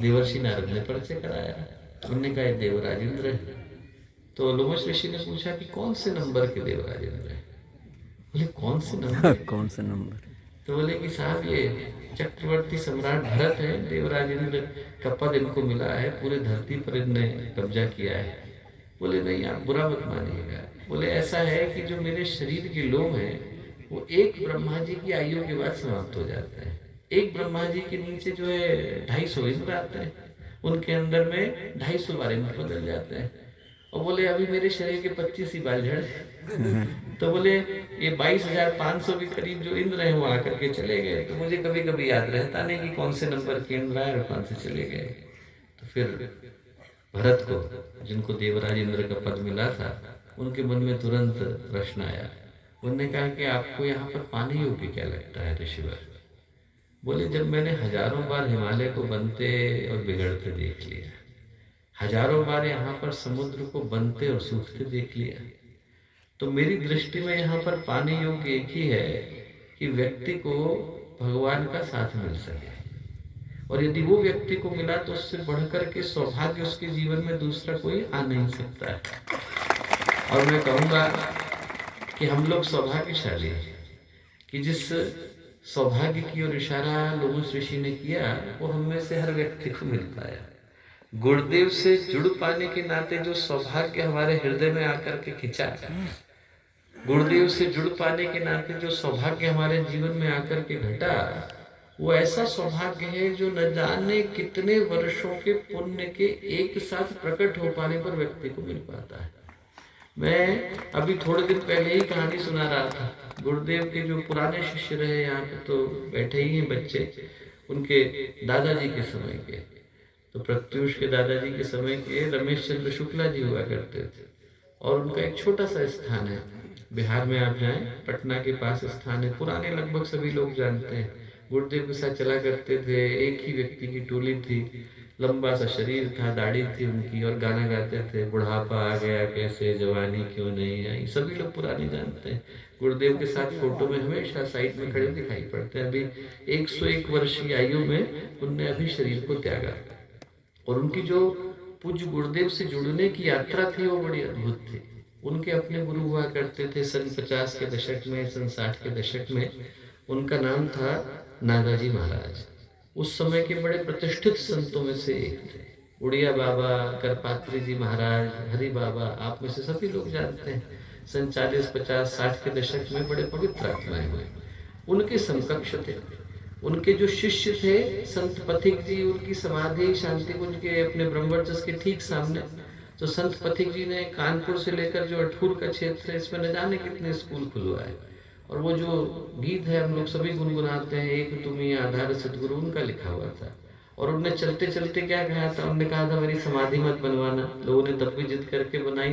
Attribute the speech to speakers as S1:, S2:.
S1: देवर्षि नारद ने परिचय कराया। उन्होंने कहा ये देवराज इंद्र है। तो लोमश ऋषि ने पूछा कि कौन से नंबर के देवराज इंद्र है? बोले कौन से नंबर?
S2: कौन से नंबर?
S1: तो बोले कि साहब ये चक्रवर्ती सम्राट भरत है, देवराज इंद्र का पद इनको मिला है, पूरे धरती पर इनने कब्जा किया है। बोले नहीं, आप बुरा मत मानिएगा। बोले ऐसा है कि जो मेरे शरीर के लोम हैं वो एक ब्रह्मा जी की आयु के बाद समाप्त हो जाते हैं। एक ब्रह्मा जी के नीचे जो है 250 इंद्र आते हैं, उनके अंदर में 250 बार इंद्र बदल जाते हैं। और बोले अभी मेरे शरीर के 25 ही बाल झड़। तो बोले ये 22,500 के करीब जो इंद्र हैं वो आकर के चले गए। तो मुझे कभी कभी याद रहता नहीं कि कौन से नंबर के इंद्र आए और कौन से चले गए। तो फिर भरत को, जिनको देवराज इंद्र का पद मिला था, उनके मन में तुरंत प्रश्न आया। उन्होंने कहा कि आपको यहाँ पर पानी योग्य क्या लगता है ऋषिवर? बोले जब मैंने हजारों बार हिमालय को बनते और बिगड़ते देख लिया, हजारों बार यहाँ पर समुद्र को बनते और सूखते देख लिया, तो मेरी दृष्टि में यहाँ पर पाने योग्य एक ही है कि व्यक्ति को भगवान का साथ मिल सके। और यदि वो व्यक्ति को मिला तो उससे बढ़कर के सौभाग्य उसके जीवन में दूसरा कोई आ नहीं सकता है। और मैं कहूँगा कि हम लोग सौभाग्यशाली हैं कि जिस सौभाग्य की ओर इशारा लोमश ऋषि ने किया वो हम में से हर व्यक्ति को मिल पाया। गुरुदेव से जुड़ पाने के नाते जो सौभाग्य हमारे हृदय में आकर के खिंचा, गुरुदेव से जुड़ पाने के नाते जो सौभाग्य हमारे जीवन में आकर के घटा, वो ऐसा सौभाग्य है जो न जाने कितने वर्षों के पुण्य के एक साथ प्रकट हो पाने पर व्यक्ति को मिल पाता है। मैं अभी थोड़े दिन पहले ही कहानी सुना रहा था। गुरुदेव के जो पुराने शिष्य रहे, यहाँ पे तो बैठे ही हैं बच्चे, उनके दादाजी के समय के, तो प्रत्युष के दादाजी के समय के रमेश चंद्र शुक्ला जी हुआ करते थे। और उनका एक छोटा सा स्थान है, बिहार में आप जाएं, पटना के पास स्थान है, पुराने लगभग सभी लोग जानते हैं। गुरुदेव के साथ चला करते थे, एक ही व्यक्ति की टोली थी, लंबा सा शरीर था, दाढ़ी थी उनकी, और गाना गाते थे, बुढ़ापा आ गया कैसे जवानी क्यों नहीं आई। सभी लोग पुराने जानते हैं। गुरुदेव के साथ फोटो में हमेशा साइड में खड़े दिखाई पड़ते हैं। अभी 101 वर्ष की आयु में उनने अभी शरीर को त्यागा। और उनकी जो पूज्य गुरुदेव से जुड़ने की यात्रा थी वो बड़ी अद्भुत थी। उनके अपने गुरु हुआ करते थे सन 50 के दशक में, सन 60 के दशक में। उनका नाम था नागाजी महाराज। उस समय के बड़े प्रतिष्ठित संतों में से एक थे। उड़िया बाबा, करपात्री जी महाराज, हरि बाबा, आप में से सभी लोग जानते हैं। सन 40, 50, 60 के दशक में बड़े पवित्र आत्माएं हुए, उनके समकक्ष थे। उनके जो शिष्य थे संत पथिक जी, उनकी समाधि शांति कुंज के अपने ब्रह्मवर्चस के ठीक सामने। तो संत पथिक जी ने कानपुर से लेकर जो अठूर का क्षेत्र है, इसमें न जाने कितने स्कूल खुलवाए। और वो जो गीत है हम लोग सभी गुनगुनाते हैं, एक तुम ही आधार सतगुरु, उनका लिखा हुआ था। और उनने चलते चलते क्या कहा था, उन्होंने कहा था मेरी समाधि मत बनवाना। लोगों ने तब भी जिद करके बनाई।